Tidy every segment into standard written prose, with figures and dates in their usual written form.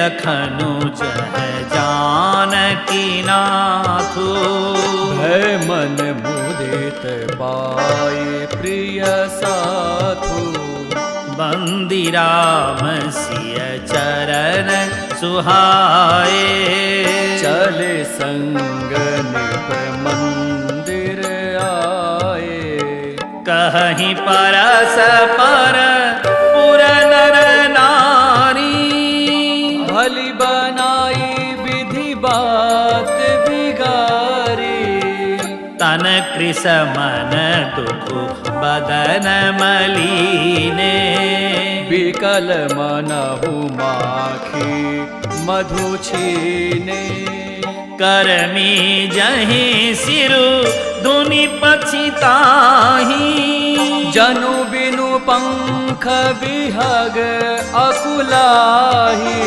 लखनु जह जानकी नाथु। भय मन मुदित पाए प्रिय साथु। बंदी राम सिय चरण सुहाए। चले संग निप मंदिर आए। कहीं परस पर पुर नर नारी। भली बनाई विधि बात बिगारी। तन कृष मन दुख बदन मलीने। विकल मनहु माखी मधु छीने। करमी जहीं सिरु धुनि पछिताही। जनु बिनु पंख बिहग अकुलाही।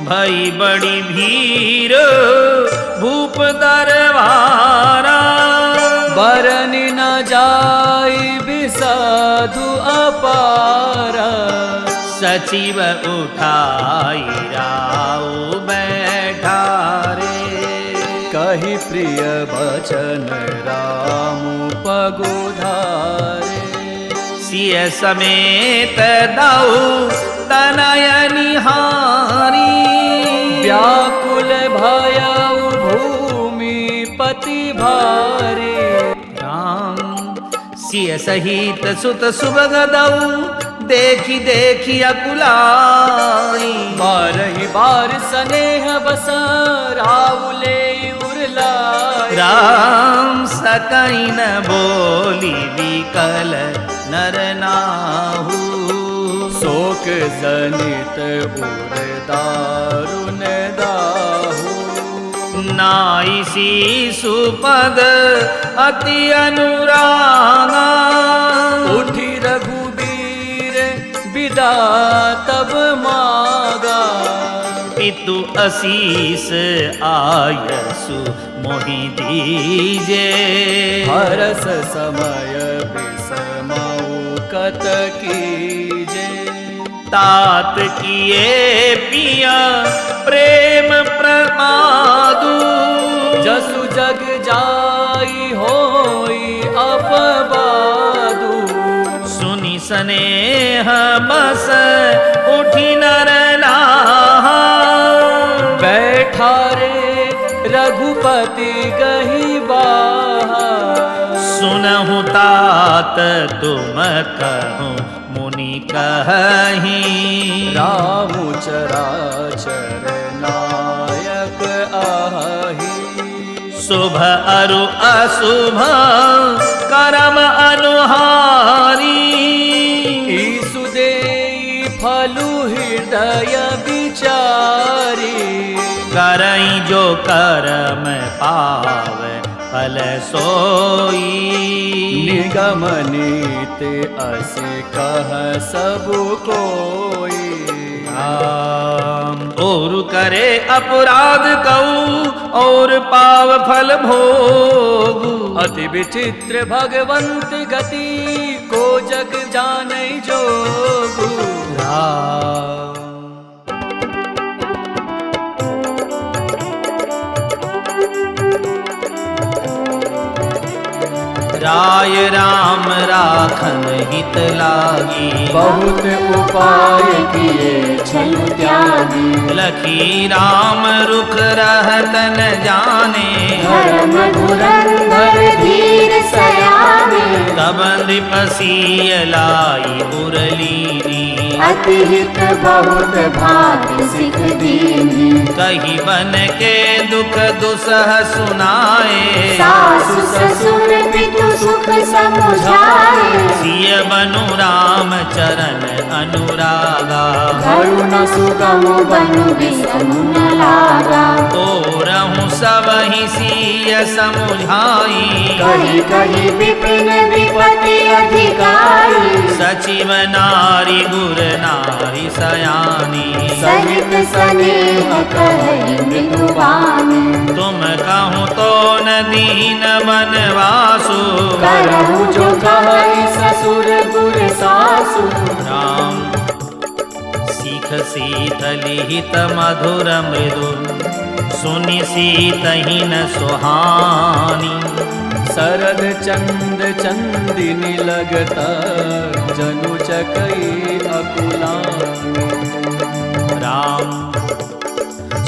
भई बड़ी भीर भूप दरबारा। बरनि न जाई बिसाधु अपारा। सचिव उठाई राउ बैठारे। कही प्रिय बचन राम पगुधारे। सिय समेत दाऊ तनय निहारी। व्याकुल भयउ भूमि पति भारी। राम सिय सहित सुत सुभग दऊ देखी देखी अकुलाई। बारहि बार स्नेह बस राउले उरलाई। राम सकई न बोली विकल नर नाहु। शोक जनित उर दारुण दाहु। नाई शिशु पद अति अनुरागा। उठी रघुबीर विदा तब मागा। पितु असीस आयसु मोहि दीजे। हरस समय विषमऊ कत कीजे। तात किए पिया प्रेम प्रमादु। जसु जग जाई होई अपवादु। सुनि स्नेह बस उठी नर नाहा। बैठा रे रघुपति गही बाहा। सुनहु तात तुम कहूँ मुनि कहीं। राम चराचर नायक आही। शुभ अरु अशुभ करम अनुहारी। ईसु देई फलु हृदय विचारी। करई जो करम पावे फल सोई। निगम नीति असे कह सब कोई। और करे अपराध कऊ और पाव फल भोग। अति विचित्र भगवंत गति को जग जानै जोगु। राय राम राखन हित लागी। बहुत उपाय किए छलु त्यागी। लखी राम रुख रहत न जाने। धर्म धुरंधर धीर सयाने। तब नृपसिय लाई उरलीनी। अति हित बहुत भाग्य सिख दीनी। कही बन के दुख दुसह सुनाए। सासु ससुर पितु सुख समुझाए। सिय बनु राम चरण अनुरागा। करुण सुगम बनु विषम न लागा। तो रहूं सब ही सिय समुझाई। कही कही विपिन विपति अधिकारी। सचिव नारी गुर नारी सयानी। सहित स्नेह कहि मृदुवानी। तुम कहूँ तो न दीन बनवासु। करहु जो कहि ससुर गुर सासु। राम सीख शीतलिहित मधुर मृदु सुनि सीतहि न सुहानी। शरद चंद चंदिनी लगता जनु चकई अकुलानी। राम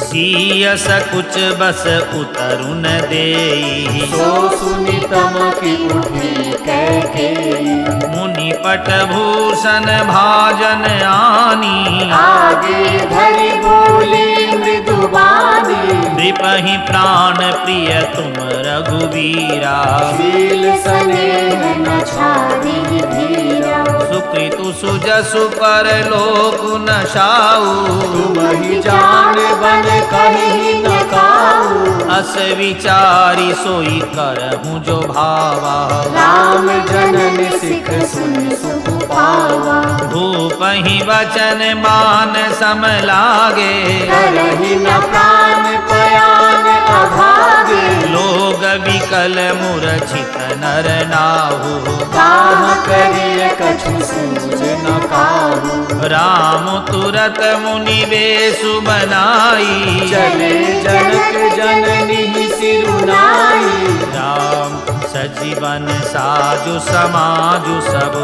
सिय सकुच बस उतरु न देई सो सुनि तमकि उठी कैकेयी। मुनि पट भूषण भाजन आनी आगे धरि बोली मृदुबानी। नृपहि प्राण प्रिय तुम रघुवीरा शील स्नेह न छाड़ी धीरा। सुकृतु सुजसु पर लोक न साऊ तुम ही जान बन कहीं न काऊ। अस विचारी सोई करहूँ जो भावा राम जनन सिख सुन सुख पावा। भूपहि वचन मान सम लागे करहि न प्राण पयान अभागे। लोग विकल मूर्छित नर नाहु काह करिय कछु सूझ न काहू। राम तुरत मुनि बेसु बनाई चले जनक जननी सिरुनाई। राम सजीवन साजु समाजु सब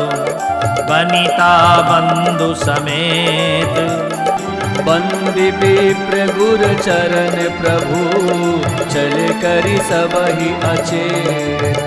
बनिता बंधु समेत। बंदी विप्र गुर चरण प्रभु चले करि सबहि अचेत।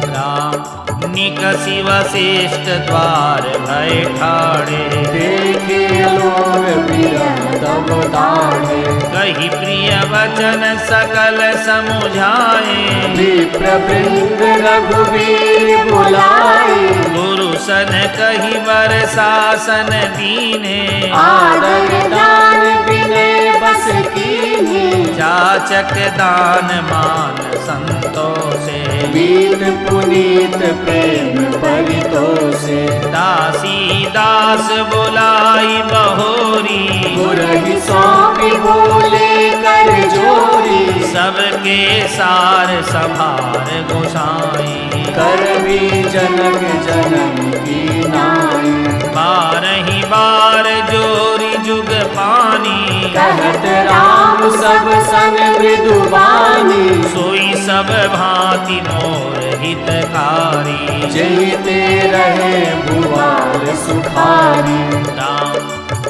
राम निकसि वशिष्ठ द्वार भय ठाड़े देखे लोग विरह तब दाढ़े। कही प्रिय वचन सकल समुझाए विप्र वृंद रघुवीर बुलाए। गुरु सन कही वर शासन दीने आदर दान विनय बस कीन्हे। जाचक दान मान संतोषे वीत पुनीत प्रेम परितोषे। दासी दास बुलाई बहोरी गुरहि सौंपी बोले कर जोरी। सबके सार संभार गोसाई करवी जनक जनन की नाई। बारहि बार जोरी जुग पानी कहत राम सब सन मृदुबानी। सोई सब भांति मोर हितकारी जयते रहे भुआल सुखारी। राम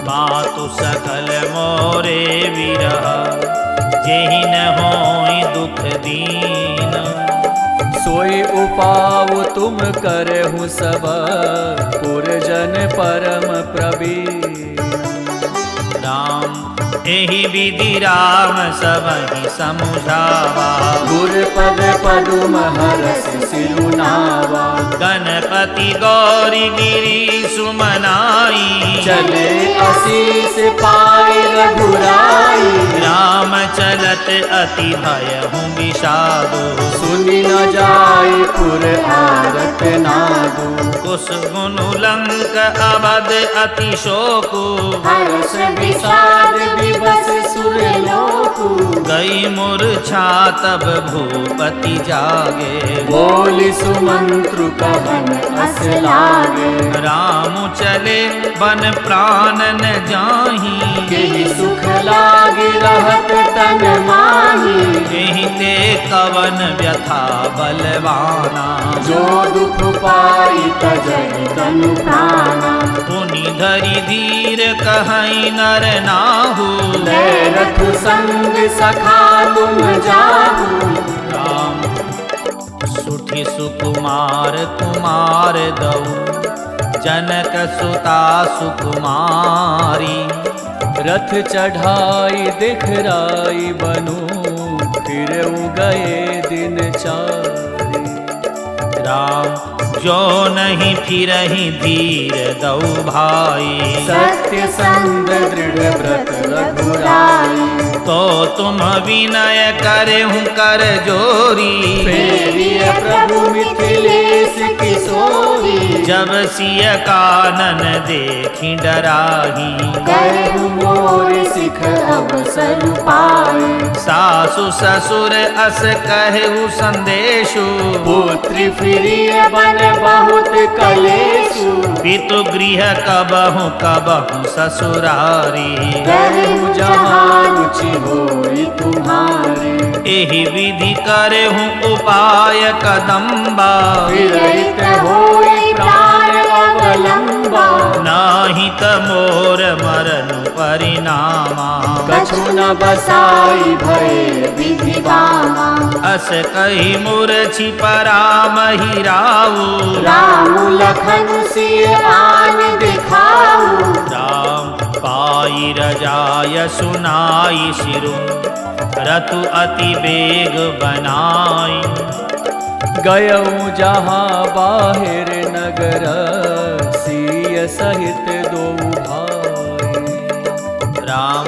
मातु सकल मोरे विरह जेहि न होई दुख दीन। सोई उपाव तुम करहु सब पुरजन परम प्रवीण। राम एहि विधि राम सबहि समुझावा गुर पद पदुम हरस सिरुनावा। गणपति गौरी गिरी सुमनाई चले असीस पाए रघुराई। राम चलत अति भयहु विषादु सुनि न जाय पुर आरत नादु। कुश गुनु लंक अवध अति शोकु हर्ष विषाद विवश सुर लोकु। गई मूर्छा तब भूपति जागे बोली सुमंत्रु कहन अस लागे। राम चले बन प्राण न जाही केहि सुख लागे रहत तन माही। एहि ते कवन व्यथा बलवाना जो दुख पाई तजहि तनु प्राणा। पुनि धरि धीर कहई नर नाहु ले रघु संग सखा तुम जाहु। राम सुठि सुकुमार कुमार दऊ जनक सुता सुकुमारी। रथ चढ़ाई दिखराई बनु फिर गए दिन चारी। राम जो नहीं फिरहि धीर दऊ भाई सत्य संग दृढ़ व्रत रघुराई। तो तुम विनय करहु कर जोरी फेरिय प्रभु मिथिलेश किशोरी। जब सिय कानन देखी डराही करहु मोर सिख अवसर पाए। सासु सासु ससुर अस कहु संदेशु, पुत्री फिरिय बन बहुत कलेशु। पितु गृह कबहु कबहु ससुरारी, रहु जहाँ रुचि होई तुम्हारी। एहि विधि करहु उपाय कदम्बा, विरहित होई प्राण अवलंबा। नाही त मोर मरनु परिणामा, कछु न बसाई भय विधि बामा। अस कही मूर्छि परामहि राऊ, राम लखन सिय आन दिखाऊ। राम पाई रजाय सुनाई सिरु, रतु अति बेग बनाई। गयऊ जहाँ बाहिर नगर, सिय सहित दो भाई। राम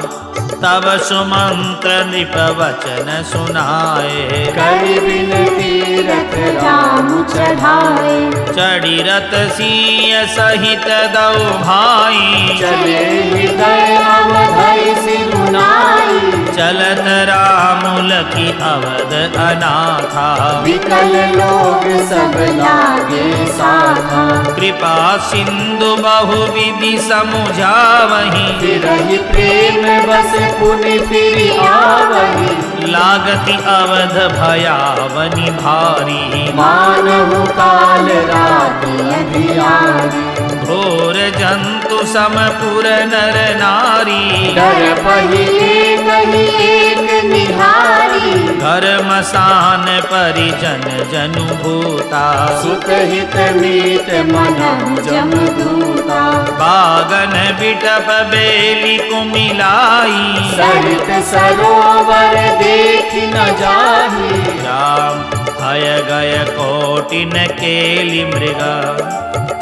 तब सुमंत्र नृप वचन सुनाए, करि विनती रथ राम चढ़ाए। चढ़ी रथ सिय सहित दो भाई, चले हृदय अवधि सिरुनाई। चलत राम लखी अवध अनाथा, विकल लोग सब लागे साथा। कृपा सिंधु बहु विधि समुझावहि, फिरहि प्रेम बस पुनि फिरि आवहि। लागति अवध भयावनि भारी, मानहु काल राति अधियारी। घोर जंतु समपुर नर नारी, डर पहिए कही एक निहारी। घर मसान परिजन जनु भूता, सुत हित मीत मनहु जमदूता। बागन बिटप बेली कुमिलाई, सरित सरोवर देख न जाहि। राम हय गय कोटिन केली मृगा,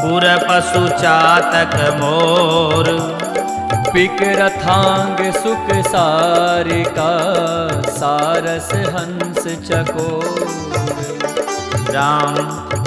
पुर पशु चातक मोर। पिक रथांग सुख सारिका, सारस हंस चकोर। राम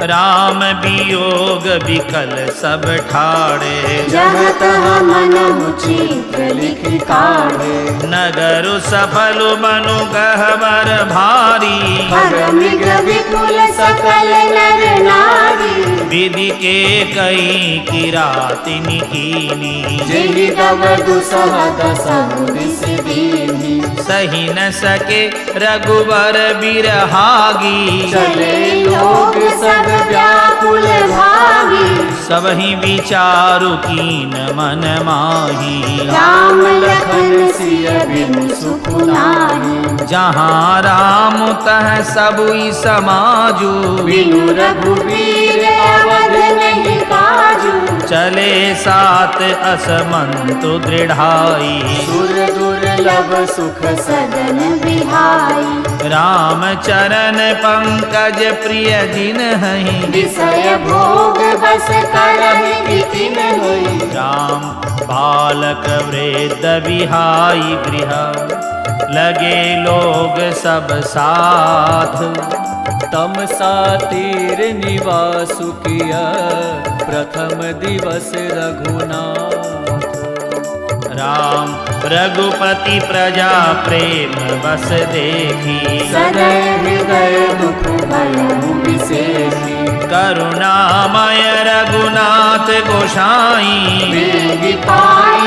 राम वियोग विकल सब ठाड़े, जहाँ तहाँ मनहु चित्र लिख काढ़े। नगर सफल बनु गहवर भारी, खग मृग विपुल सकल नर नारी। विधि के कई किरातिनी कीनी, जेहि दब दुसह दसहु दिस दीन्ही। सही न सके रघुवर बिरहागी, चले लोग सब व्याकुल भागी। सबहि विचारु कीन मन माही, राम लखन सिय बिनु सुख नाहि। जहाँ राम तह सबुई समाजू, बिनु रघुवीर अवध नहीं काजू। चले सात असमंतु दृढ़ाई, सुर दुर्लभ सुख सदन बिहाई। राम चरण पंकज प्रिय जिन हहि, विषय भोग बस करहि बिपिन होई। राम बालक वृद्ध विहाई गृह, लगे लोग सब साथ। तमसा तीर निवासु किया, प्रथम दिवस रघुनाथ। राम रघुपति प्रजा प्रेम बस देखी, सदै हृदय दुख भयउ विशेषी। करुणामय रघुनाथ गोसाई, बेगी पाई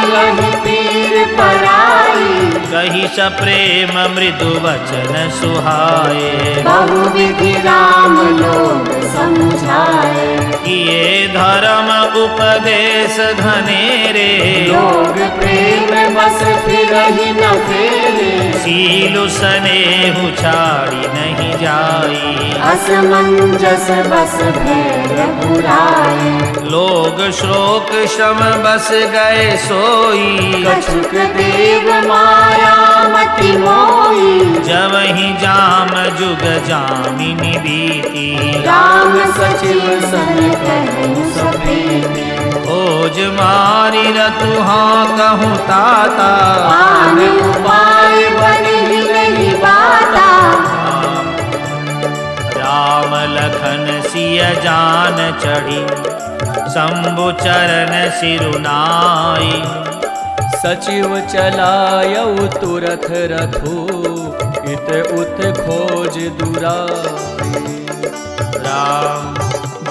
पीर पराई। कही सप्रेम मृदु वचन सुहाए, बहुविधि राम लोग समझाए। किए धर्म उपदेश घनेरे, लोग प्रेम बस फिरहि न फेरे। सीलु स्नेहु छाड़ी नहीं जाई, असमंजस बस भय बुराए। लोग श्लोक श्रम बस गए सोई, कछुक देव माया मति मोई। जब ही जाम जुग जामिनी बीती, राम सचिव सन कहु सप्रीति। ओज मारी रतुहा कहूँ ताता, आन उपाय बनि नहीं बाता। राम लखन सिय जान चढ़ी, शंभु चरण सिरुनाई। सचिव चलायउ तुरथ रथु, इत उत खोज दुराई। राम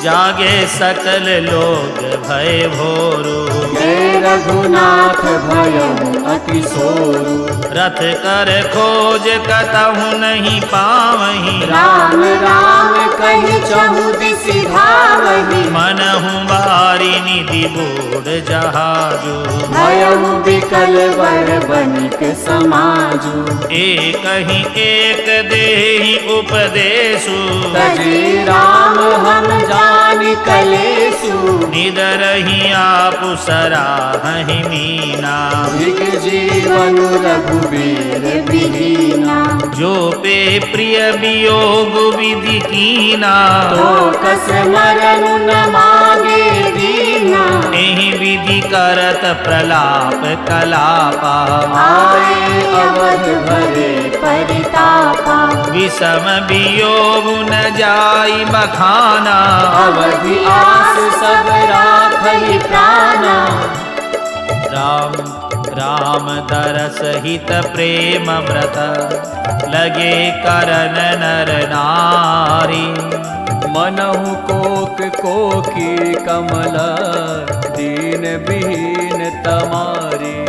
जागे सकल लोग भय भोरू, हे रघुनाथ भयउ अति सोरु। रथ कर खोज कतहु नहीं पावहीं, राम राम कहि चहु दिसि धावहि। मनहु बारी निधि बूढ़ जहाजु, भयउ विकल वर बनिक समाजु। एक ही एक देहि उपदेशु, तजे राम हम जानि कलेसु। निदरहि आपु सराहहि मीना, धिक जीवन रघुबीर बिहीना। जो पे प्रिय वियोग विधि कीना, तो कस मरनु न मागे दीना। एहि विधि करत प्रलाप कलापा, आए अवध भरे परितापा। विषम वियोग न जाई बखाना, अवधि आस सब राखहि प्राणा। राम राम दरस हित प्रेम व्रत, लगे करन नर नारी। मनहु कोक कोकी कमल, दीन बीन तमारी।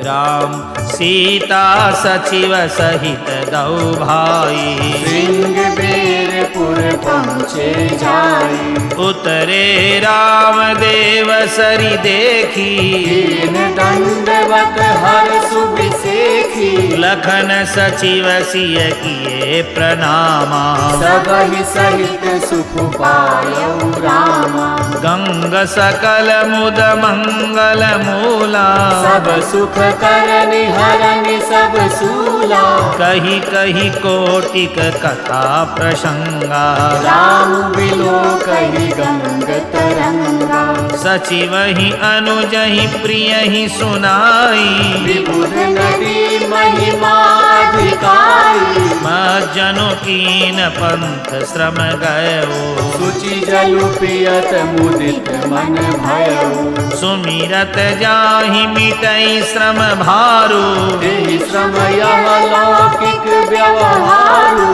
राम सीता सचिव सहित दौ भाई, श्रृंगबेरपुर पहुँचे जाई। उतरे राम देव सरि देखी, दीन दंडवत हर सुबिसेखी। लखन सचिव सिय किए प्रणामा, सबहि सहित सुख पायउ रामा। गंग सकल मुद मंगल मूला, सब सुख करनि हरनि सब सूला। कही कही कोटिक कथा प्रसंगा, राम बिलो कहि गंग तरंगा। सचिव ही अनुज ही प्रिय ही सुनाई, विबुध नदी महिमा अधिकारी। मज्जनु कीन पंथ श्रम गयो, सुचि जलु पियत मुदित मन भयउ। सुमिरत जाहि मिटई श्रम भारू, एहि श्रम यह लौकिक व्यवहारु।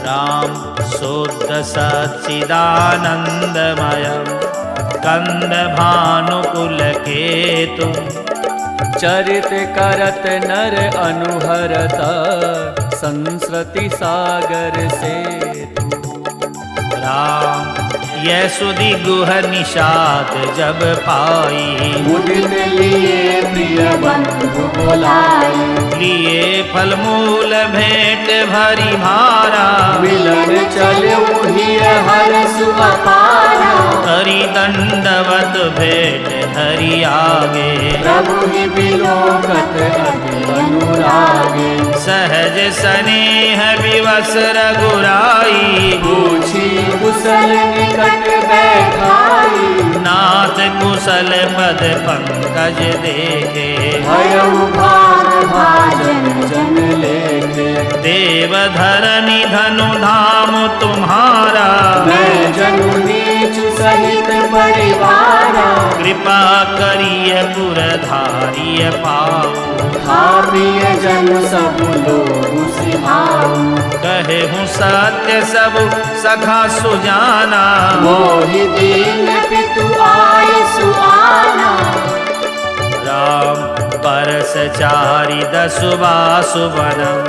राम शुद्ध सच्चिदानंदमय, कंद भानुकुल केतु। चरित करत नर अनुहरत, संस्कृति सागर से। राम यह सुधि गुह निषाद जब पाई, मुदित लिए प्रिय बंधु बोलाई। लिए फल मूल भेंट भरी भारा, मिलन चलऊ हिय हरसु अपारा। हरि दंडवत भेंट धरि आगे, प्रभु ही बिलोकत अति अनुरागे। सहज स्नेह विवश रघुराई, पूछी कुशल निकट बैठाई। नाथ कुशल पद पंकज देखे, भयउ भार भाजन जन लेखे। देव धरनी धनु धाम तुम्हारा, मैं जनु नीच सहित परिवारा। कृपा करिय पुर धारिय पाऊ, भाविय जन सब लोग सिहाऊ। कहे हूँ सत्य सब सखा सुजाना, मोहि दीन पितु आय सुआना। राम परस चारि दसु बासु बनम,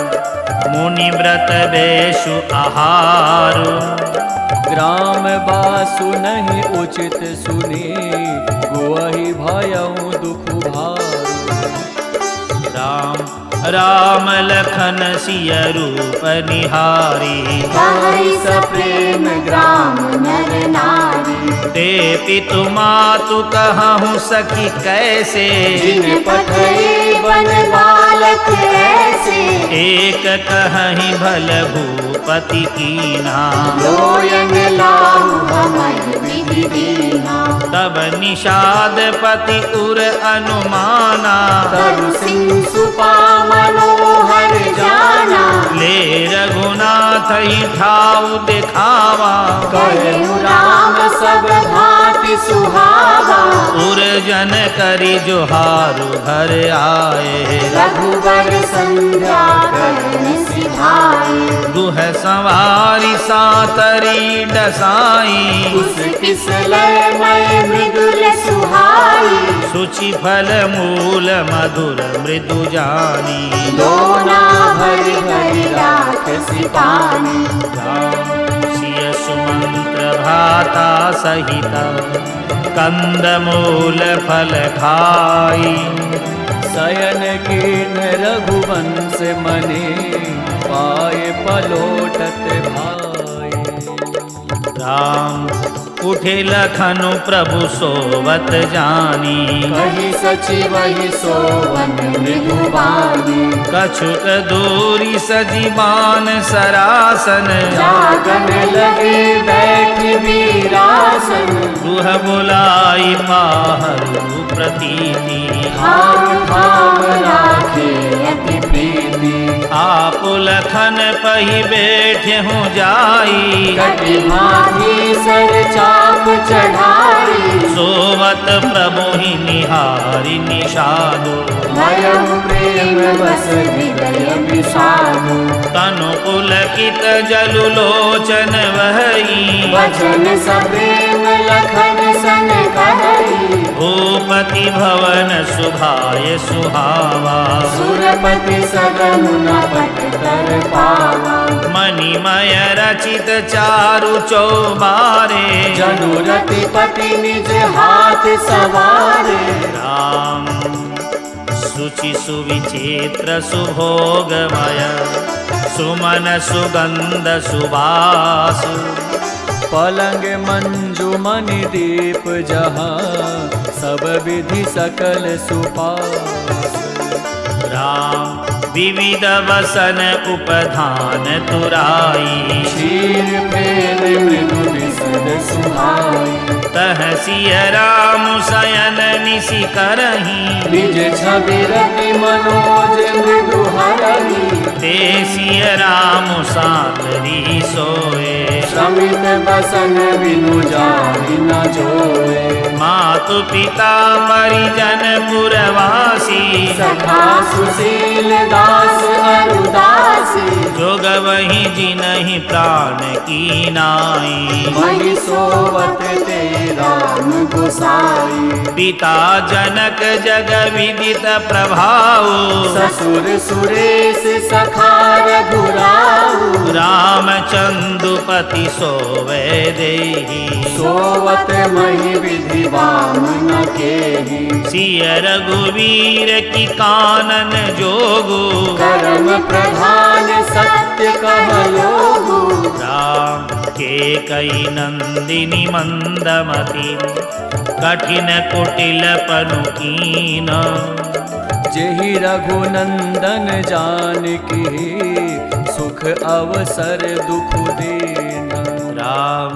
मुनि व्रत बेशु आहारु। ग्राम बासु नहीं उचित सुनी, गोहि भयउ दुख भारू। राम राम लखन सिय रूप निहारी, हरि सप्रेम ग्राम नर नारी। ते पितु मातु कहूँ सखी कैसे, जिन पठई बन बालक ऐसे। एक कहीं भल भूपति कीना, लोयन लाहु हमर विधि दीना। तब निषाद पति उर अनुमाना, तरु सिंह सुपा मनोहर जाना। ले रघुनाथ ही ठाऊ दिखावा, कहु राम सब भांति सुहावा। उर जन करी जोहारु घर आए, रघुवर संध्या दुह संवारी सातरी डसाई उस किस लय मय मृदुल सुहाई सुचि फल मूल मधुर मृदु जानी दोना भरि भरि राखसी पानी सिय सुमंत्र भ्राता सहित कंद मूल फल खाई शयन कीन रघुवंश मने पाए पलोटत भाई राम उठे लखनु प्रभु सोवत जानी कही सचि वही सोवन मृदुबानी कछुक दूरी सजीबान सरासन जागन लगे बैठ वीरासन दुह बुलाई पाहरु प्रतीति भाव भाव राखे अति प्रीति आप लखन पही बैठे हूँ जाई कटि माधी सर चाप चढ़ाई सोवत प्रभु ही निहारी निषादो भयम प्रेम बस हृदय विषादु तनु पुलकित जलु लोचन वही वचन सप्रेम लखन सन कहई भूपति भवन सुभाय सुहावा सुरपति सदन न पट कर पावा मणिमय रचित चारु चौबारे जनुरति पति निज हाथ सवारे राम सुचि सुविचित्र सुभोगमय सुमन सुगंध सुबास पलंग मंजु मणि दीप जहाँ सब विधि सकल सुपास राम विविध वसन उपधान तुराई क्षीर प्रेम मृदु विशद सुहाई तह सिय राम शयन निशि करही निज छवि रति मनोज मृदु हरहि ते सिय राम सादरी सोए श्रमित बसन बिनु जाहि न जोए मातु पिता परिजन पुरवासी सखा सुशील दास अरुदासी जोग वही जिनहि प्राण की नाई वही सोवत ते राम गोसाई पिता जनक जग विदित प्रभाव ससुर सुरेश सखा रघुराऊ रामचंद्रपति सोवे देहि सोवत मही विधि वामन केहि सिय रघुवीर की कानन जोगु कर्म प्रधान सत्य कह लोगु राम के कई नंदिनी मंदमति कठिन कुटिल पनुकीन जेहि रघुनंदन जानकी सुख अवसर दुख देना राम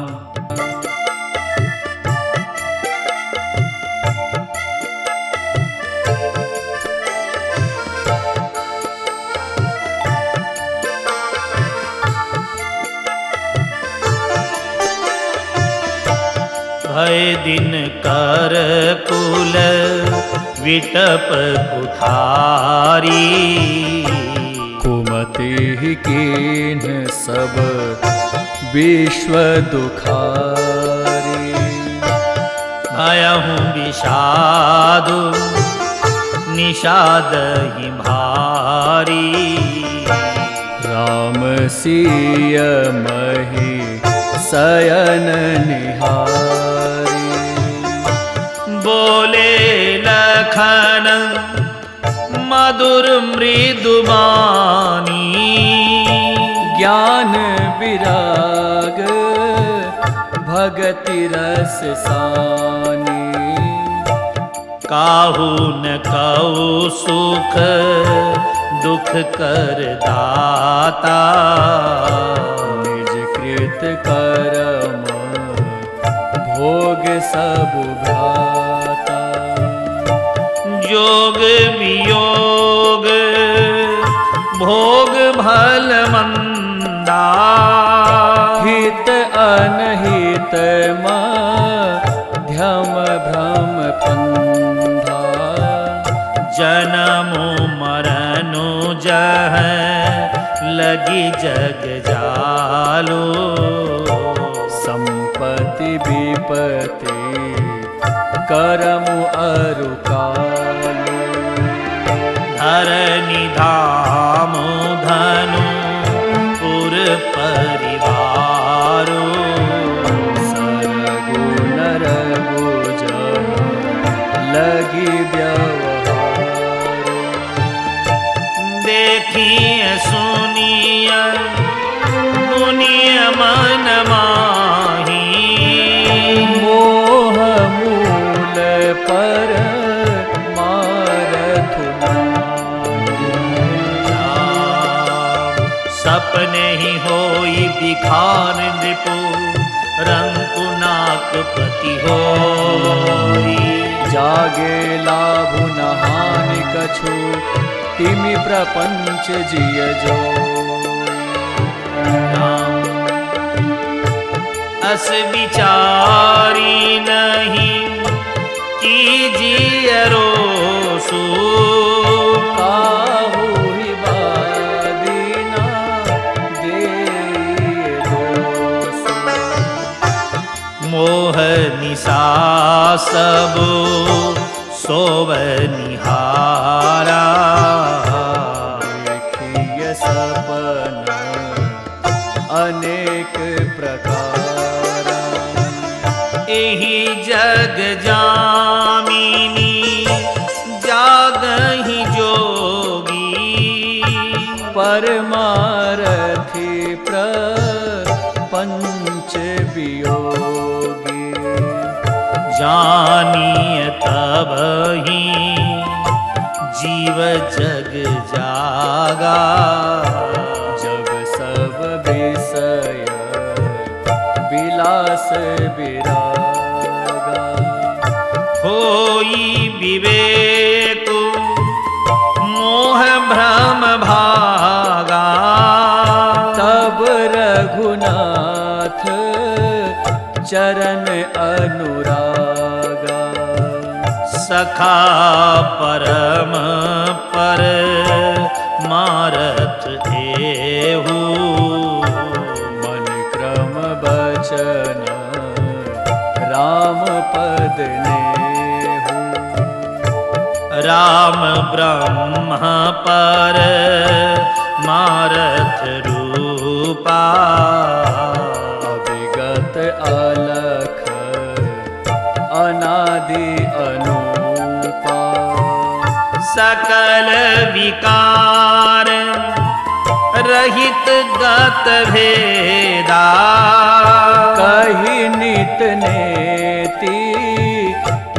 भय दिन कर कुल विटप कुठारी कुमति कीन सब विश्व दुखारी भयहु विषादु निषाद ही भारी राम सिय मही शयन निहारी बोले लखन मधुर मृदुबानी ज्ञान विराग भगति रस सानी काहू न कहू सुख दुख कर दाता निज कृत कर्म भोग सब भ्राता जोग वियोग भोग भल मंदा हित अनहित मध्यम भ्रम पंधा जन्मो मरनु जह लगी जग जालो। संपत्ति विपत्ति करम अरु कालो। धरनी धाम धनु पुर परिवारो। सरगु नरगु जन लगी व्यवहार। देखिए सुनिए दुनिया मन माही। मोह मूल पर मारथु सपने ही होई बिखार नृपो। रंग नाक पति होई। जागे लाभु न हानि कछु तिमि प्रपंच जिय जो। अस विचारी नहीं कीजिए रोसु। काहू ही बादीना देइए दोसु। मोह निशा सब सोवनिहारा। देखिय सपन अनेक प्रकार। एही जग जामिनी जागहि जोगी। परमारथी प्रपंच वियोगी। जानिय तब ही जीव जग जागा। जब सब विषय विलास विरागा। होई विवेक मोह भ्रम भागा। तब रघुनाथ चरण अनुरागा। सखा परम पर मारत एहू। मन क्रम बचन राम पद नेहु। राम ब्रह्म पर मारत रूपा। अविगत अलख अनादि अनूपा। सकल विकार रहित गत भेदा। कही नित नेति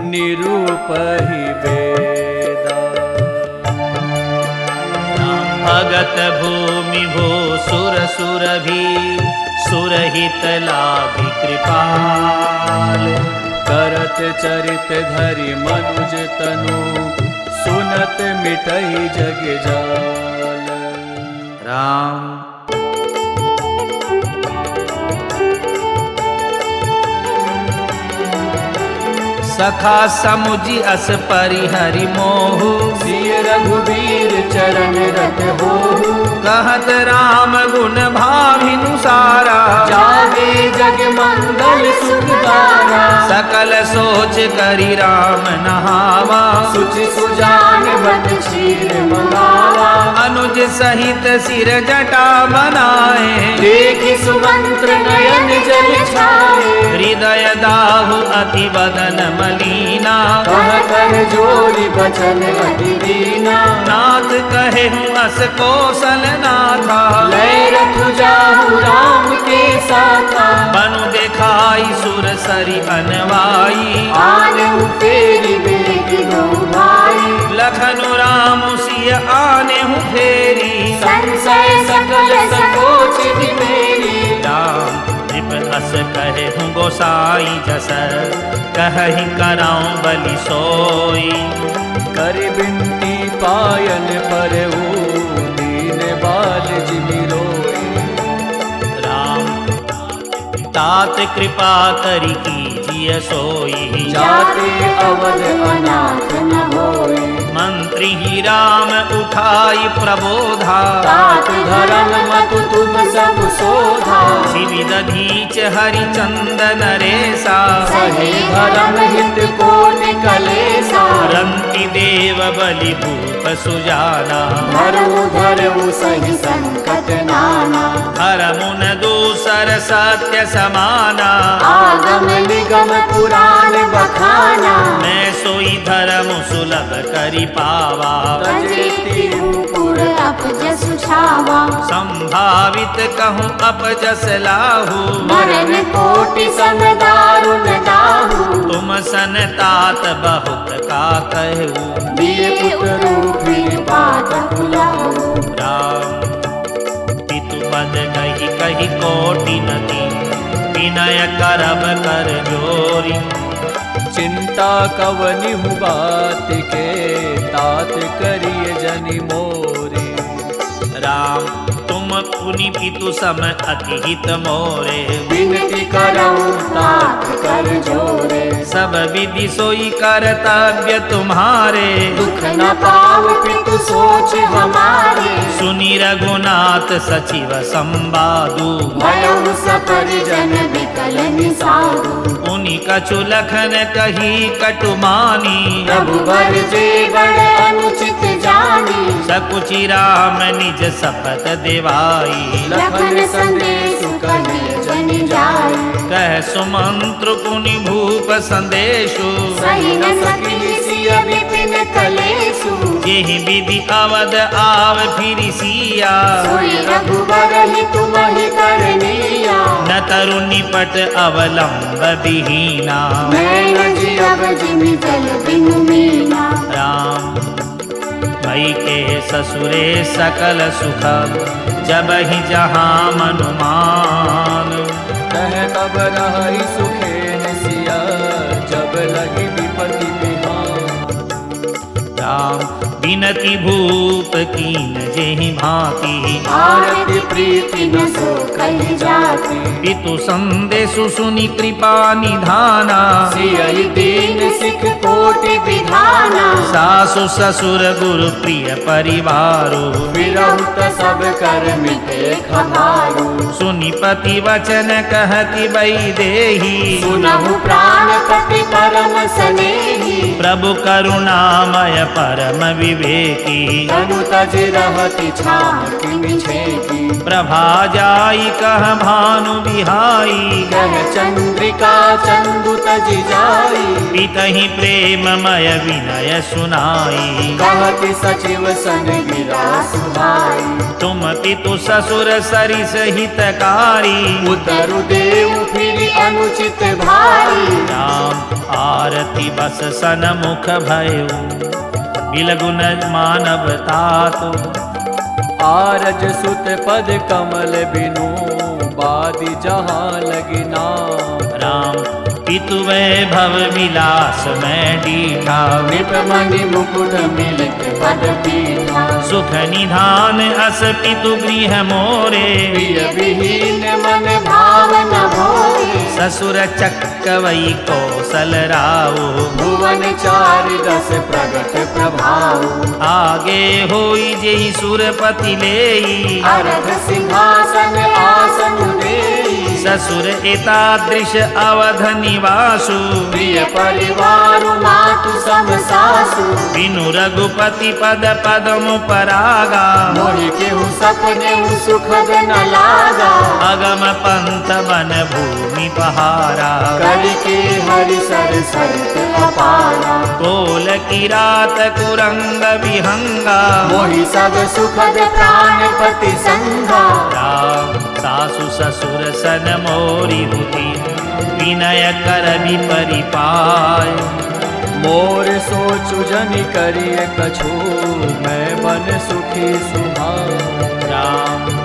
निरूपहि वेदा। भगत भूमि भू सुर सुरभि सुरहित लाभि कृपाल। करत चरित धरि मनुज तनु सुनत मिटहि जग जाल। राम सखा समुझि अस परिहरि मोहु। सिय रघुबीर चरण रत होहु। कहत राम गुण भाविनुसारा। जागे जग मंगल सुखदारा। सकल सोच करि राम नहावा। सुचि सुजान बट क्षीर मंगावा। अनुज सहित सिर जटा बनाए। देखि सुमंत्र नयन जल छाए। हृदय दाहु अति बदन मलीना। कह कर जोड़ी बचन अति दीना। नाथ कहे हूँ अस कौशल नाथा। लय रखु जाहु राम के साथा। बनु देखाई सुर सरी अनवाई। आनहु फेरी बेग दो भाई। लखनु राम सिय आने हूँ फेरी। संशय सकल सकोच मेरी। राम निप अस कहे हूँ गोसाई जस। कहि कराऊं बलि सोई। कर बिनती पायन परऊ दीन बाल जिमि रोई। राम तात कृपा करि कीजिए सोई। जाते अवध अनाथ न होई। मंत्री ही राम उठाई प्रबोधा। तात धर्म मतु तुम सब शोधा, शिविद धीच हरिचंदन रेसा, सही धर्म हित कोटि कलेसा, रंति देव बलि भूप सुजाना, धर्म धर्म सही संकट नाना, धर्मुन दूसर सत्य समाना, आगम निगम पुराण बखाना, मैं सोई धर्म सुलभ करि पावा, तजेति पुर अपजस छावा, संभावित कहूँ अपजस लाहू, मरण कोटि सम दारुण दाहू, तुम सन तात बहुत का कहू, दिए पुत्रु फिर पात पुलाऊ, राम पितु पद कही कही कोटि नदी, विनय करब कर जोरी, चिंता कवनि हु बात के, तात करिय जनि मोरे। राम तुम पुनि पितु सम अति हित मोरे, विनती करऊं तात कर जोरे, सब विधि सोई कर्तव्य तुम्हारे, दुख न पाव पितु सोच हमारे, सुनि रघुनाथ सचिव संवादु, भयउ सपरिजन विकल निसारु, उनि कछु लखन कही कटुमानी, प्रभु बर जे बड़ अनुचित जानी, सकुचि राम निज सपत देवाई, लखन संदेश कहे जन जाय, कह सुमंत्र पुनि भूप संदेशु, सही न सकी सिय विपिन कलेसु, जेहि विधि अवध आव फिर सिया, सोई रघुबर ही तुमहि करनिया, न तरु निपट अवलंब विहीना, मैं न जियब जिमि जल बिनु मीना, राम भई के ससुरे सकल सुख, जब ही जहाँ मनुमान, कह तब रहि सुखेन सिया, जब लगी विपति बिहान। राम बिनती भूप कीन जेहि भांति, आरती प्रीति न सो कहि जाति, पितु संदेशु सुनि कृपा निधाना, सियहि दीन सिख कोटि विधाना, सासु ससुर गुरु प्रिय परिवारो, विरहुत सब कर मिटे खबारू, सुनि पति वचन कहति वैदेही, सुनहु प्राणपति परम स्नेही, प्रभु करुणामय परम विवेकी, तनु तज रहति छाति मिछेकी, प्रभा जाई कह भानु बिहाई, कह चंद्रिका चंदु तज जाई, पितहि प्रेममय विनय सुनाई, कहति सचिव सन गिरा सुहाई, तुम पितु ससुर सरिस हितकारी, उतरु देव फिर अनुचित भारी, राम आरती बस सनमुख भयो, बिलगुन मानव तातु, आरज सुत पद कमल बिनु, बादी जहाँ लगी नाम। राम पितु वैभव विलास में डीठा, निप मणि मुकुट मिलित पद पीठा, सुख निधान अस पितु गृह मोरे, प्रिय विहीन मन भावन भोरे, ससुर चक्कवई कौशल राव, भुवन चारि दस प्रगट प्रभाव, आगे होई जेहि सुरपति लेई, अरथ सिंहासन आसन देई, ससुर एतादृश अवध निवासु, प्रिय परिवार मातु सम सासु, बिनु रघुपति पद पदमु परागा, मोहि केहु सपने सुखद न लागा, अगम पंथ वन भूमि पहारा, करि के हरि सर सरित अपारा, कोल किरात कुरंग विहंगा, मोहि सब सुखद प्राणपति संगा, राम सासु ससुर सन मोरी बुद्धि, विनय कर परिपाय, मोर सोचु जनि करिय कछु, मैं बन सुखी सुहान। राम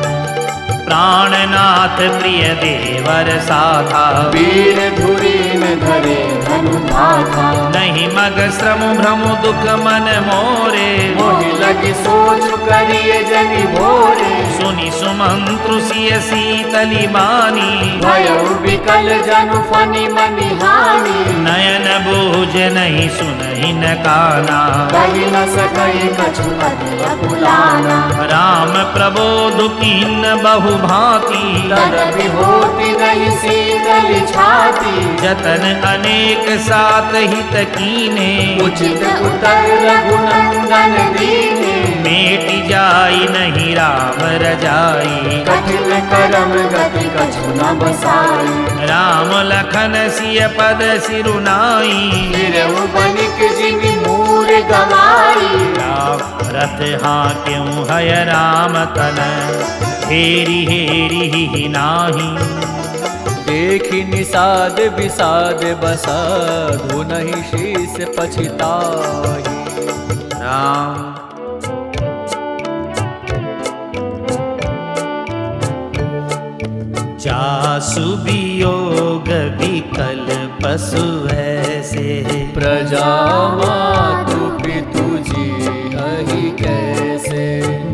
प्राणनाथ प्रिय देवर साधा, वीर धुरी में धरे धनु भाथा, नहीं मग श्रम भ्रम दुख मन मोरे, मोहि लगी सोच करिए जनि भोरे, सुनि सुमंत्रु सिय शीतली बानी, भयउ विकल जनु फनि मनि हानि, नयन बोझ नहीं सुनहि न काना, कहि न सकई कछु अति अकुलाना, राम प्रबोध कीन बहु भांति तदपि होती नहीं शीतल छाती जतन अनेक सात हित कीने उचित उतर रघुनंदन दीने मेटि जाई नहीं राम रजाई कठिन करम गति कछु न बसाई राम लखन सिय पद सिरुनाई फिर बनिक जिमि मूर गवाई राम रथ हाँ क्यों है राम तन हेरी हेरी ही नाही देखी निषाद विषाद बसा धुनहि शीस पछिताहि राम जासु वियोग विकल पशु ऐसे प्रजा मातु पितु जी कैसे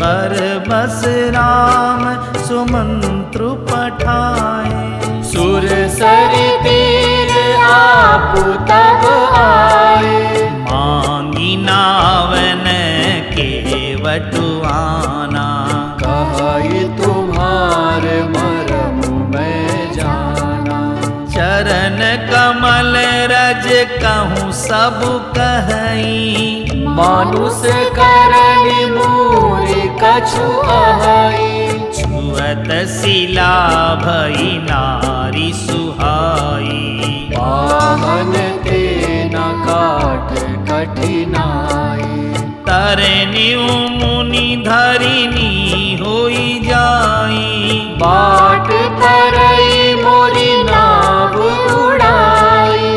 बर बस राम सुमंत्रु पठाए सुर सरि तीर आप तब आए मांगी नावन के वटुआना कहाई तुम्हार मरम मैं जाना चरण कमल रज कहूँ सब कहई मानुष करनि मूरि कछु अहई छुअत शिला भई नारी सुहाई पावन तेना काट कठिनाई तरनी मुनि धरिनी होई जाई बाट तरई मोरी नाव उड़ाई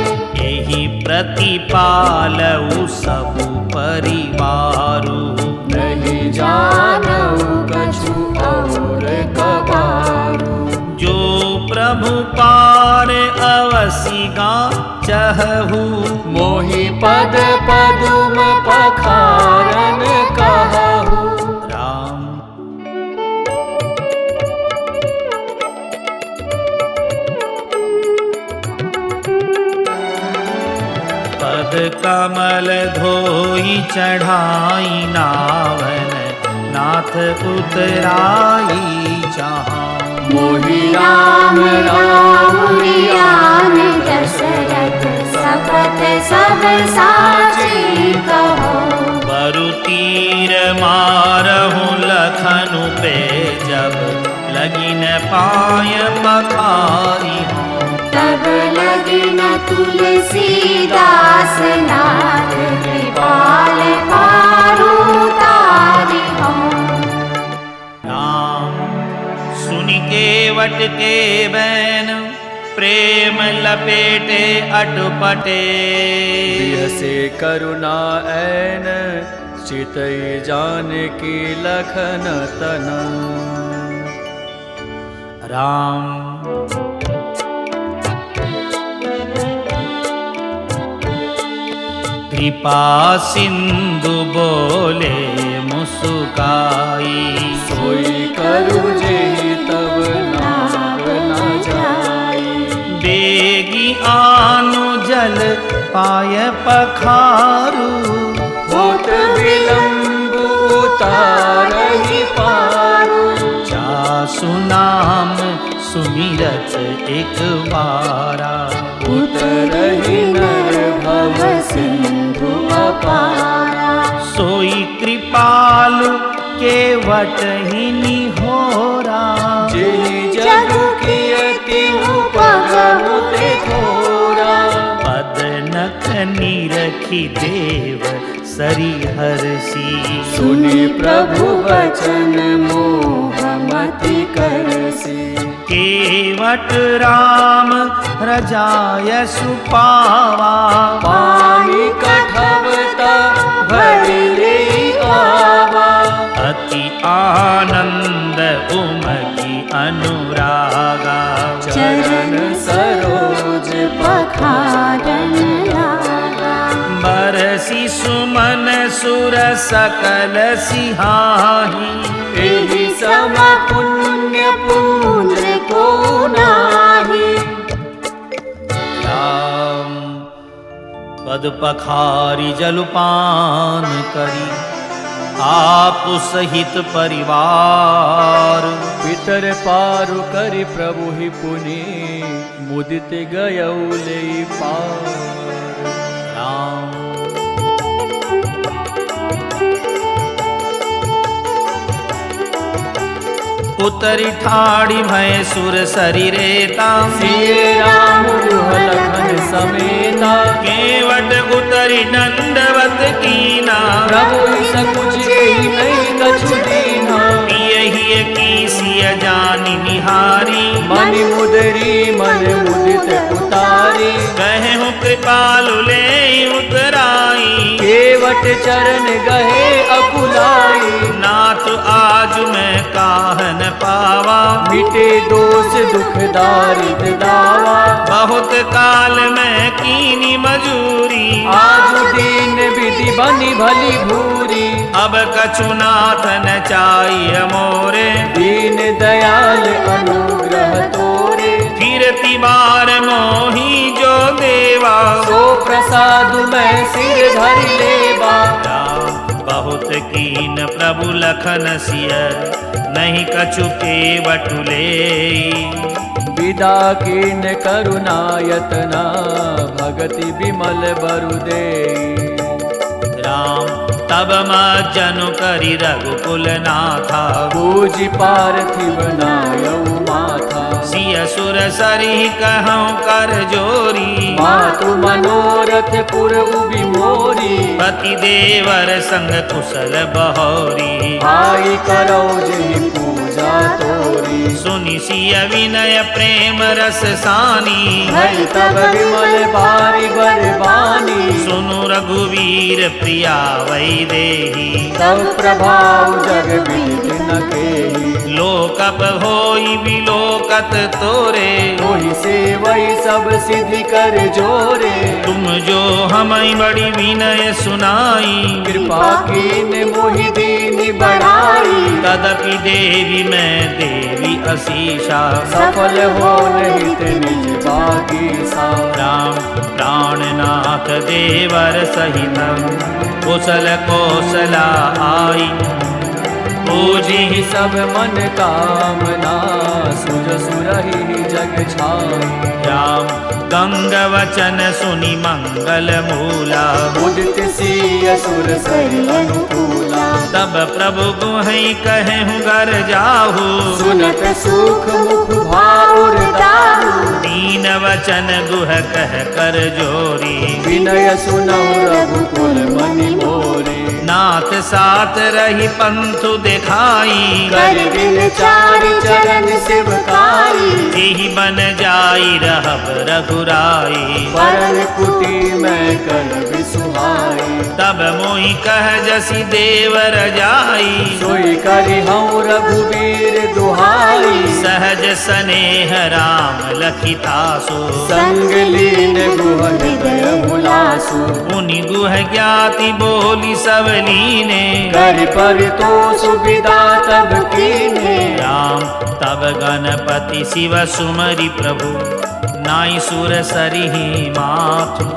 यही प्रतिपालऊ सब परिवारू नहीं जानऊ कछु और कबारू जो प्रभु पार अवसिगा चहु मोहि पद पदुम पखारन कहू राम पद कमल धोई चढ़ाई नावन नाथ उतराई जहाँ मोहि राम राम राम दशरथ सपथ सब साची कहो बरु तीर मारहु लखनु पे जब लगी न पाय पखारी हो तब लगी न तुलसीदास नाथ कृपाल पारू तारी हो राम सुनि के वट के बैन प्रेम लपेटे अटपटे से करुणा ऐन चितई जानकी लखन तन राम कृपा सिंधु बोले मुस्काई सोई करू जेहि तब नाव न जाई बेगी आनु जल पाय पखारू होत विलंब उतारहि पारू जासु नाम सुमिरत एक बारा उतरहि नर भव सिंधु अपारा सोई कृपालु के वटहि निहोरा जेहि जग कियति उपगमु ते थोरा पद नख निरखी देव सरि हरसी सुनि प्रभु वचन मोह मति करसी केवट राम रजाय सुपावा पानी कठवता भरिले आवा अति आनंद उमगी अनुरागा चरण सरोज पखारन लागा बरसी सुमन सुर सकल सिहाही एहि सम पुण्य पुंज को नाही राम पद पखारी जलपान करी आप सहित परिवार उत्तर पारु करि प्रभु ही पुनि मुदित गयौले पार। राम उतरी ठाड़ी भय सुर शरीरेता सिए राम लखन समेता केवट उतरी दंडवत कीना प्रभु सकुच नहीं कछु दीना यही की सिय जानी निहारी मन मुदरी मन मुदित उतारी कहूँ कृपालु ले उतराई केवट चरण गहे अकुलाई नाथ आज मैं काहन पावा मिटे दोष दुख दारिद दावा बहुत काल में कीनी मजूरी आज दीन विधि बनी भली भूरी अब कछु नाथ न चाहिए मोरे दीन दयाल अनुग्रह तोरे कीर्ति बार मोही जो देवा सो प्रसाद में सिर धर लेवा बहुत कीन प्रभु लखन सिय नहीं कछु के वटुले विदा कीन करुणायतना भगति विमल बरुदे राम तब मज्जनु करी रघुकुल नाथा पूज पार्थिव नायऊ माथा सिय सुर सरी कहूँ कर जोरी मातु मनोरथ पुर उबि मोरी पति देवर संग कुशल बहोरी आई करो जहि पूजा तोरी सुनि सिय विनय प्रेम रस सानी भई तब विमल बारी बरबानी सुनु रघुवीर प्रिया वै देही तब प्रभाव जग विदित न केही लोकप होई विलोकत तोरे तोहि से वही सब सिद्धि कर जोरे तुम जो हमें बड़ी विनय सुनाई कृपा कीन मोहि दीन बढ़ाई तदपि देवी मैं देवी अशीषा सफल हो निहित निज बागीसा राम प्राणनाथ देवर सहितम कुशल कौशला आई पूजी सब मन कामना सुज सुरहि जग छाई राम गंग वचन सुनि मंगल मूला उदित सिय सुर सरि अनुकूला तब प्रभु गुहई कहूँ घर जाहू सुनत सुख मुख भाउर दाहु दीन वचन गुह कह कर जोरी विनय सुनऊ रघुकुल मनि मोरे नाथ साथ रही पंथु दिखाई कर दिन चार चरण सेवकाई यही बन जाई रहब रघुराई परन कुटी में कर बिसुहाई तब मोहि कह जसी देवर जाई सोई करि हऊँ रघुवीर दुहाई सहज स्नेह राम लखितासु संग लीन गुह हृदय मुलासु मुनि गुह ज्ञाति बोली सब लीने कर पर तो सुविदा तब कीने राम तब गणपति शिव सुमरि प्रभु नाई सुर सरिहि माथु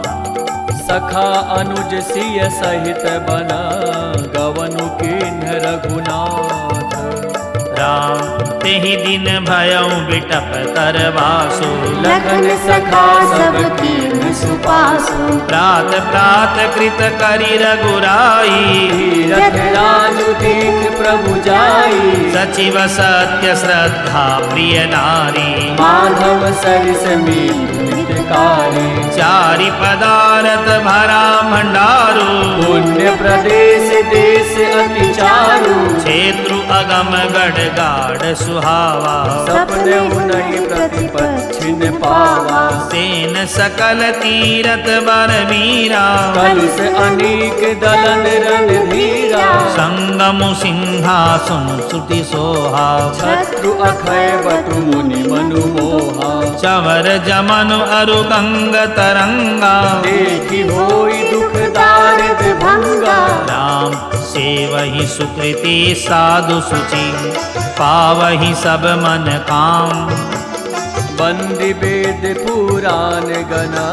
सखा अनुज सिय सहित बना गवनु किन्ह रघुनाथ राम तेहि दिन भयउ बिटप तरवासु लखन सखा सब कीन सुपासु प्रात प्रात कृत करि रघुराई तीरथ राजु दीख प्रभु जाई सचिव सत्य श्रद्धा प्रिय नारी माधव सरिस मीत हितकारी चारि पदारथ भरा भंडारू पुण्य प्रदेश देश अति चारु क्षेत्रु अगम गढ़ गाढ़ सुहावा सपने उनहि प्रतिपच्छिन पावा सेन सकल तीरथ बर मीरा कलुष अनेक दलन रणधीरा संगमु सिंहासन श्रुति सोहा शत्रु अक्षय बटु मुनि मनु मोहा चवर जमनु अरु गंग तरंगा देखी होई दुख दारिद भंगा राम सेवहि सुकृति साधु सुचि पावहि सब मन काम बंदी वेद पुराण गना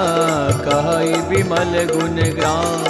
कहई विमल गुण ग्राम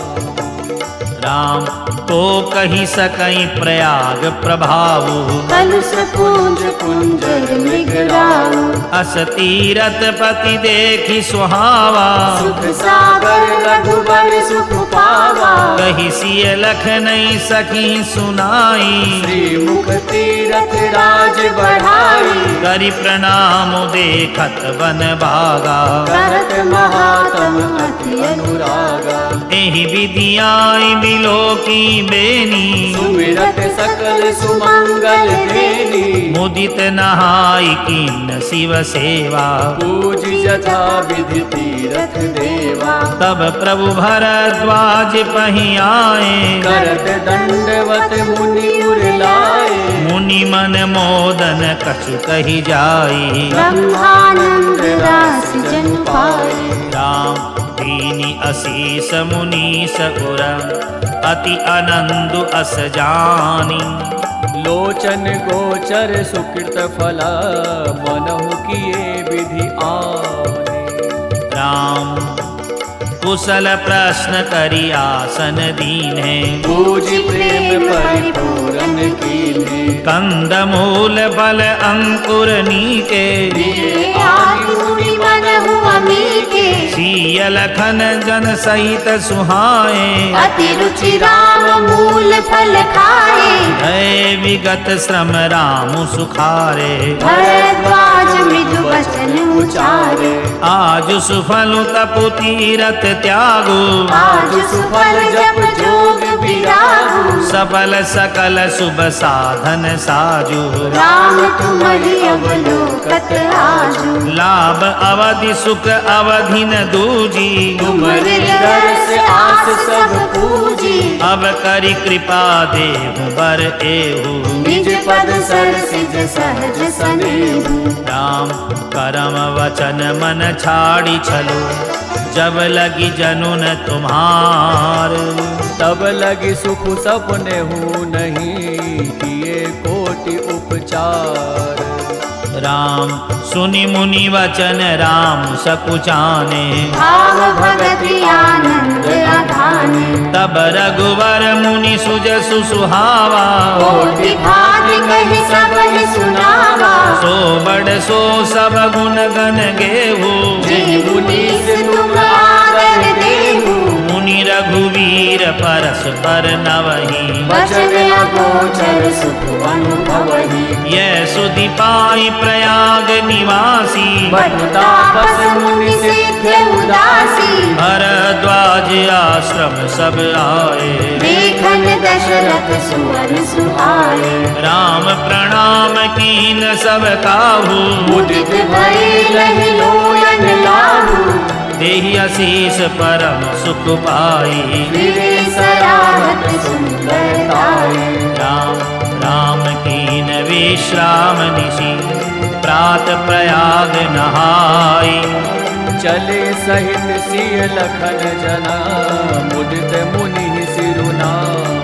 राम को कही सकई प्रयाग प्रभाव कलुष पूंज कुंजर मृगराऊ अस तीरथ पति देखी सुहावा सुख सागर रघुबर सुख पावा कही सिय लख नहीं सकी सुनाई श्रीमुख तीरथ राज बढ़ाई करि प्रणाम देखत बन भागा करत महात्म अति अनुरागा एहि विधियाई बिलो की बेनी सुमिरत सकल सुमंगल देनी मुदित नहाई कीन शिव सेवा पूज जथा विधि तीरथ देवा तब प्रभु भरद्वाज पही आए करत दंडवत मुनि उरलाए मुनि मन मोदन कछु कही जाई ब्रह्मानंद रास जन पाए राम दीनी असीस मुनीस उर अति आनंद अस जानी लोचन गोचर सुकृत फला मनहु किए विधि आने राम कुशल प्रश्न करी आसन दीने पूज प्रेम परिपूरन कीने कंद मूल बल अंकुर नीके दिए आदि मुनि मन हुआ मीके सिय लखन जन सहित सुहाए अति रुचि राम मूल फल खाए भय विगत श्रम राम सुखारे भरद्वाज मृदु वचन उचारे आज सुफल तपु तीरथ त्यागो आज सुफल जप जोग विरागु सबल सकल शुभ साधन साजु राम तुम्हारी अवलोकत आजु लाभ अवधि सुख अवधि न दूजी तुमर दर्श आस सब पूजी अब करी कृपा देहु बर एहु निज पद सरसिज सहज सनेहु राम करम वचन मन छाड़ी छलो जब लगी जनुन तुम्हार तब लगी सुख सपने हूँ नहीं किए कोटि उपचार राम सुनि मुनि वचन राम सकुचाने भाव भगति आनंद अधाने तब रघुवर मुनि सुजसु सुहावा कोटि भाग्य कहि सब सुनावा सो बड़ सो सब गुण गण गेहु जिहि मुनीस तुम आदर देहु मुनि रघुवीर परस पर नवही वचन अगोचर सुख अनुभवहि यह सुधि पाई प्रयाग निवासी बटुतापस मुनि सिद्ध उदासी भरद्वाज आश्रम सब आए देखन दशरथ सुवन सुहाए राम प्रणाम कीन सब काहू मुदित भय लहि लोयन लाहू देहि आशीष परम सुख पाई फिरे सराहत सुंदरताए राम राम कीन विश्राम निशि प्रात प्रयाग नहाई चले सहित सिय लखन जना मुदित मुनि सिरुनाए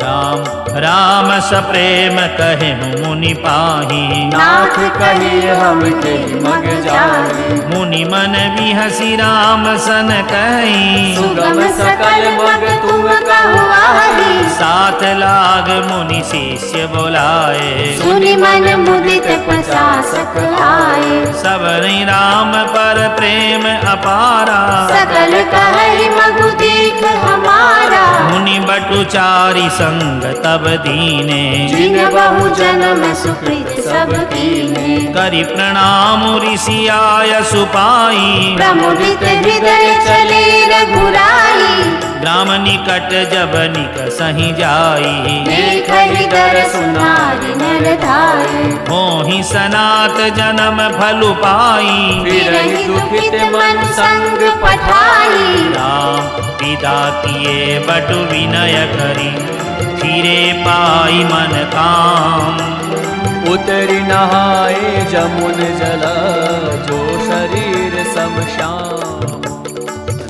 राम राम सप्रेम कहे मुनि पाही नाथ कहे हम के मग जाए मुनि मन बिहसी राम सन कही सुगम सकल मग तुम कहुआही साथ लाग मुनि शिष्य बोलाए सुनि मन मुदित प्रशासक आए सब राम पर प्रेम अपारा सकल कहि मगु देख हमारा मुनि बटुचारी संग तब दीने जिन बहु जन्म सुकृत सब कीने करि प्रणाम ऋषि आय सुपाई प्रमुदित हृदय चले रघुराई ग्राम निकट जब निक सही जाई देख हृदय सुनारि नर धाई मोहि सनात जन्म फलु पाई फिरहि दुखित मन संग पठाई राम विदा किए बटु विनय करी फिरे पाई मन काम उतरी नहाए जमुन जला जो शरीर समश्याम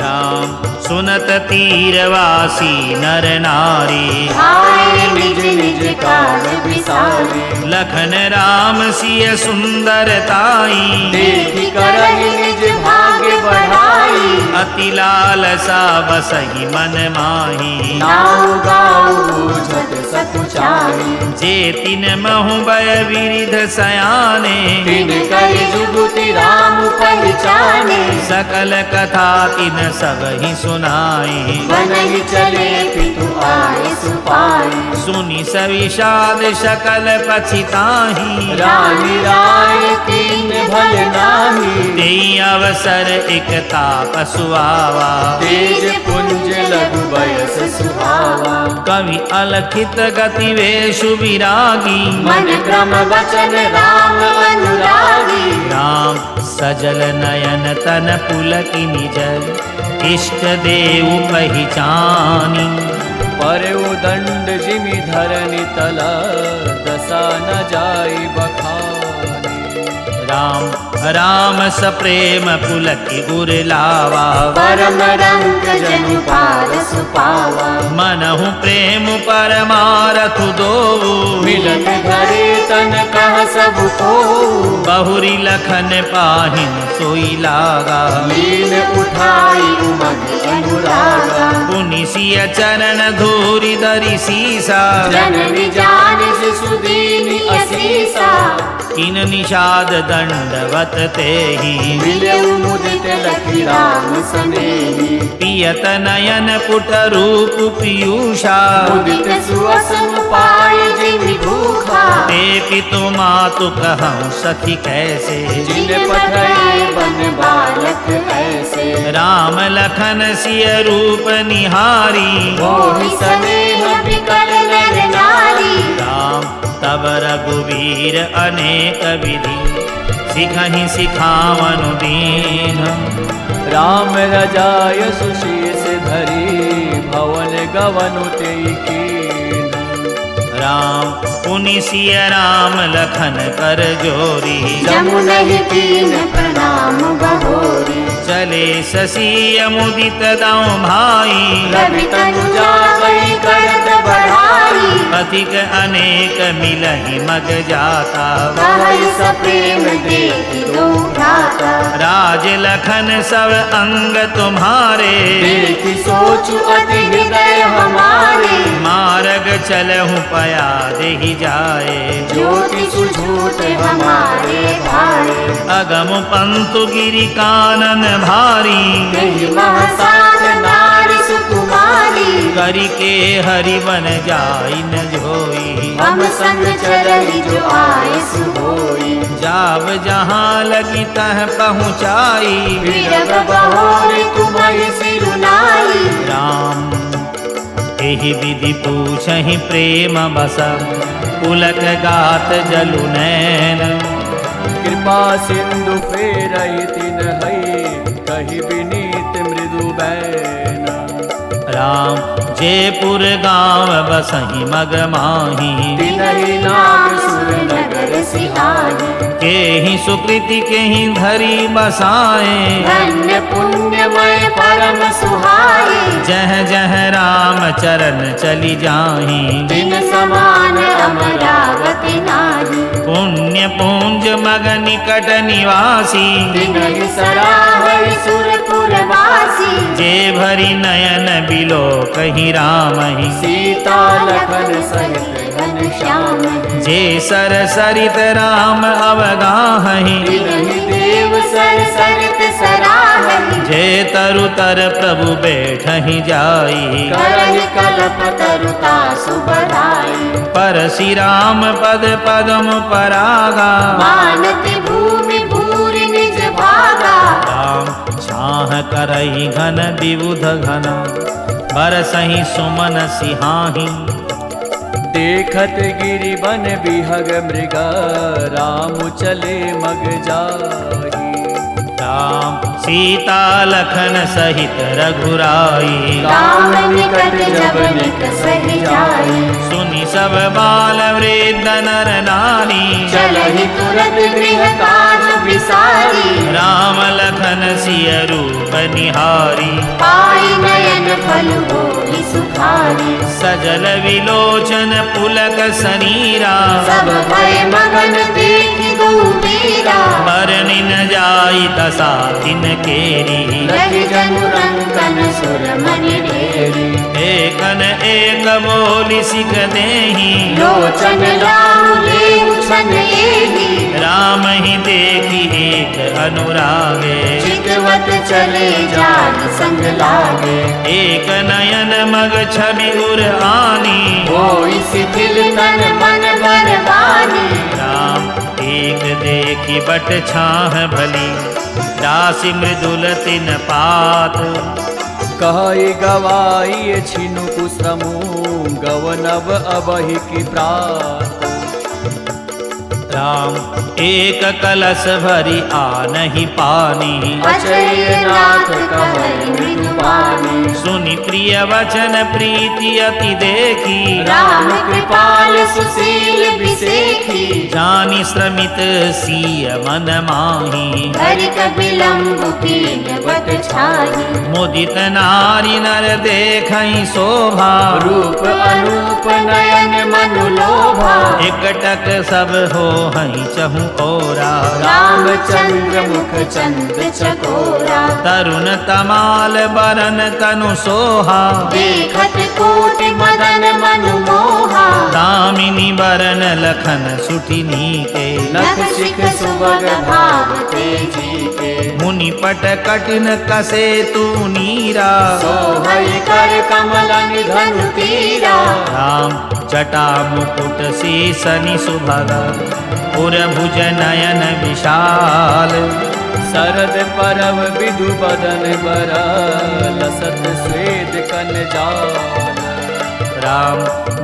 राम सुनत तीरवासी नर नारी आए निज निज काज विसारे लखन राम सिय सुंदरताई देखि करहि निज भाग आगे बढ़ाई। अति लालसा बसहि मन माही। नाउ गाऊ बूझत सकुचाई। जे तिन महु बय विरिध सयाने। तिन करि जुगुति राम पहचाने। सकल कथा तिन सबहि सुनाई। बनहि चले पितु आए सुपाई। सुनि सविषाद सकल पछिताहि। रानी राय तीन भल नाही। तेई अवसर एक ताप सुआवा। तेज पुंज लघु बयस सुहावा। कवि अलखित गति वेशु विरागी। मन क्रम वचन राम अनुरागी। राम सजल नयन तन पुलकि निज। इष्ट देव पहिचानी। पर उदंड जिमि धरनि तला। दशा न जाई बखानी। राम राम सप्रेम पुलकि उर लावा। परम रंग जनु पार सुपावा। मनहु प्रेम परमारथु दो। मिलत घरे तन कह सब को। बहुरी लखन पाहिन सोई लागा। लीन उठाई उमग अनुरागा। पुनि सिय चरण धूरि धरि सीसा। जननी जान शिशु दीन असीसा। किन निषाद दंडवत तेहि। मिलऊ मुदित लखी राम सनेही। पियत नयन पुट रूप पीयूषा। मुदित सुअसन पाए जिमि भूखा। ते पितु मातु कहऊँ सखी कैसे। जिन पठए बन बालक ऐसे। राम लखन सिय रूप निहारी। मोहि स्नेह विकल नर नारी। राम तब रघुवीर अनेक विधि। सिखहि सिखावनु दीन। राम रजाय सुशीष धरी। भवन गवनु तेई कीन। राम पुनि सिय राम लखन कर जोरी। जमुनहि तीन प्रणाम बहोरी। चले शशि मुदित दाऊ भाई। रवि तनु जागई करत बढ़ाई। अधिक अनेक मिलहि मग जाता। कहई सप्रेम देखि दो भ्राता। राज लखन सब अंग तुम्हारे। देखि सोचु अति हृदय हमारे। मार्ग चलहु पया देहि जाए। ज्योति सुझूट हमारे भाई। अगम पंतु गिरि कानन भारी। नहीं महसात नारी सुकुमारी। करि के हरि बन जाई न जोई। हम संग चलहि जो आए सुहोई। जाब जहाँ लगी तह पहुँचाई। विरग बहोरी तुम्हि सिरुनाई। राम एहि विधि पूछहि प्रेम बस। पुलक गात जलु नैन। कृपा सिंधु फेरहि तिन्है। कहि विनीत मृदु बैन। राम जयपुर गाँव बसहि मग माही। तिन्हि नाग सुर नगर सिहाई। केहि सुकृति केहि धरि बसाए। धन्य पुण्यमय परम सुहाई। जह जह राम चरण चली जाहि। तिन समान अमरावति नाही। पुण्य पूंज मग निकट निवासी। तिन्हि सराहै सुरपुर वासी। जे भरी नयन बिलो कहि रामहि। सीता लखन सहित घनश्याम। जे सर सरित राम अवगाहहि। तिन्हि देव सर सरित सराहहि। जे तरु तर प्रभु बैठहि जाई। करहि कलप तरुता सुबधाई। परसि राम पद पदम परागा। मानति भूमि भूरि निज भागा। राम छाह करहि घन विबुध घन। बरसहि सुमन सिहाहि। देखत गिरि बन बिहग मृग। राम चले मग जाहि। राम सीता लखन सहित रघुराई। राम निकट जब निक सहि जाई। सुनि सब बाल वृद्ध नर नारी। चलहि तुरत गृह काज विसारी। राम लखन सिय रूप निहारी। पाई नयन फल होई सुखारी। सजल विलोचन पुलक शरीरा। सब भय मगन देखि गो बीरा। बरनि न जाय जाई दशा तिन केरी। लखि जनु रंकन सुर मनि ढेरी। एकन एक बोली सिख देहि लोचन लाहु लेहु छन एहि। राम ही देखी एक अनुरागे चितवत चले जान संग लागे। एक नयन मग छवि उर आनी होई शिथिल तन मन बरबानी। राम एक देखी बट छाह भली दासी मृदुल तिन पात। कहई गवाई छिनु कुसमु गवनव अबहि की प्रात। राम एक कलश भरी आनहि पानी अचय नाथ कहई मृदु बानी। सुनि प्रिय वचन प्रीति अति देखी राम कृपाल सुशील विसेखी। जानी श्रमित सिय मन माही हरि कबिलम्बु कीन बट छाही। मुदित नारी नर देखई शोभा रूप अनूप नयन मनु लोभा। एकटक सब हो हई चहु ओरा। रामचंद्र मुख चंद चकोरा। तरुण तमाल बरन तनु सोहा देखत कोटि मदन मनु मोहा। दामिनी बरन लखन सुटिनी के नख शिख सुबग भाव तेजी के। मुनि पट कठिन कसे तू नीरा सोहई कर कमल निधन तीरा। राम जटा मुकुट शीसनि सुभग पुर भुज नयन विशाल। शरद परव विधु बदन बर लसत स्वेद कन जाल। राम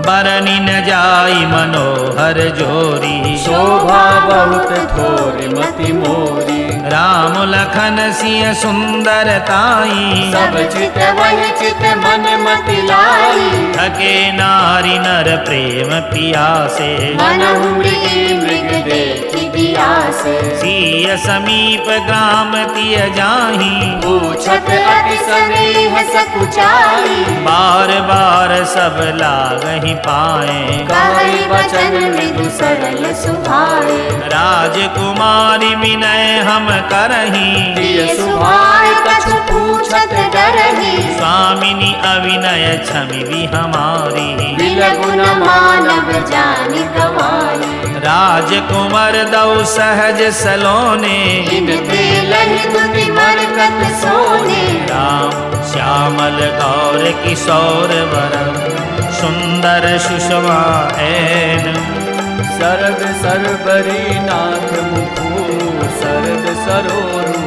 बरनि न जाई मनोहर जोरी शोभा बहुत थोर मति मोरी। राम लखन सिय सुंदर ताई सब चित वही चित मन मति लाई। थके नारी नर प्रेम पियासे मनहु मृगी मृग देखी बियासे। सिय समीप ग्राम तिय जाही पूछत अति स्नेह सकुचाई। बार बार सब लागहि पाए कहई वचन मृदु सरल सुभाए। राजकुमारी विनय हम करही प्रिय सुभाए कछु पूछत डरही। स्वामिनी अविनय छवि भी हमारी बिलगुन मानव जानि गवाई। राजकुमार दौ सहज सलोने इनते लहि दुति बरकत सोने। राम श्यामल गौर किशोर वर सुंदर सुषमा ऐन। शरद सरबरी नाथ मुखु शरद सरोरु